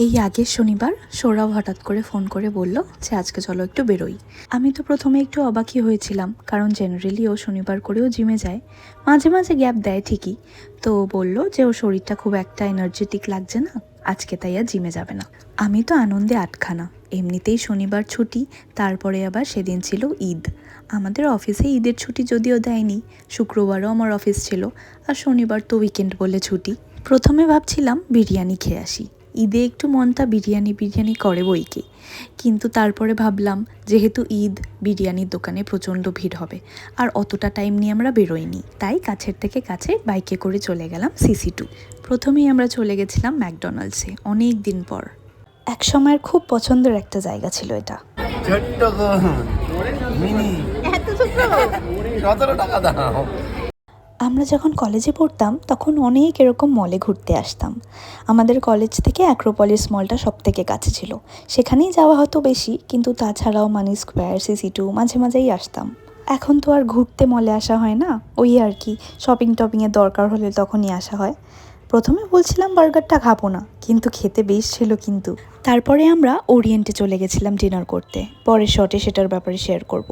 এই আগের শনিবার সৌরভ হঠাৎ করে ফোন করে বলল যে আজকে চলো একটু বেরোই। আমি তো প্রথমে একটু অবাকই হয়েছিলাম, কারণ জেনারেলি ও শনিবার করেও জিমে যায়, মাঝে মাঝে গ্যাপ দেয় ঠিকই। তো বলল যে ওর শরীরটা খুব একটা এনার্জেটিক লাগছে না, আজকে তাই আর জিমে যাবে না। আমি তো আনন্দে আটখানা, এমনিতেই শনিবার ছুটি, তারপরে আবার সেদিন ছিল ঈদ। আমাদের অফিসে ঈদের ছুটি যদিও দেয়নি, শুক্রবারও আমার অফিস ছিল, আর শনিবার তো উইকেন্ড বলে ছুটি। প্রথমে ভাবছিলাম বিরিয়ানি খেয়ে আসি, ঈদে একটু মনটা বিরিয়ানি বিরিয়ানি করে বইকে, কিন্তু তারপরে ভাবলাম যেহেতু ঈদ, বিরিয়ানির দোকানে প্রচণ্ড ভিড় হবে, আর অতটা টাইম নিয়ে আমরা বেরোইনি, তাই কাছের থেকে কাছে বাইকে করে চলে গেলাম CC2। প্রথমেই আমরা চলে গেছিলাম ম্যাকডোনাল্ডসে, অনেক দিন পর। এক সময়ের খুব পছন্দের একটা জায়গা ছিল এটা। ছোট্ট মিনি এত ছোট 17 টাকা দাও। আমরা যখন কলেজে পড়তাম তখন অনেক এরকম মলে ঘুরতে আসতাম। আমাদের কলেজ থেকে অ্যাক্রোপলিস মলটা সব থেকে কাছে ছিল, সেখানেই যাওয়া হতো বেশি, কিন্তু তাছাড়াও মানি স্কোয়ার, CC2 মাঝে মাঝেই আসতাম। এখন তো আর ঘুরতে মলে আসা হয় না, ওই আর কি শপিং টপিংয়ের দরকার হলে তখনই আসা হয়। প্রথমে বলছিলাম বার্গারটা খাবো না, কিন্তু খেতে বেশ ছিল কিন্তু। তারপরে আমরা ওরিয়েন্টে চলে গেছিলাম ডিনার করতে, পরের শটে সেটার ব্যাপারে শেয়ার করব।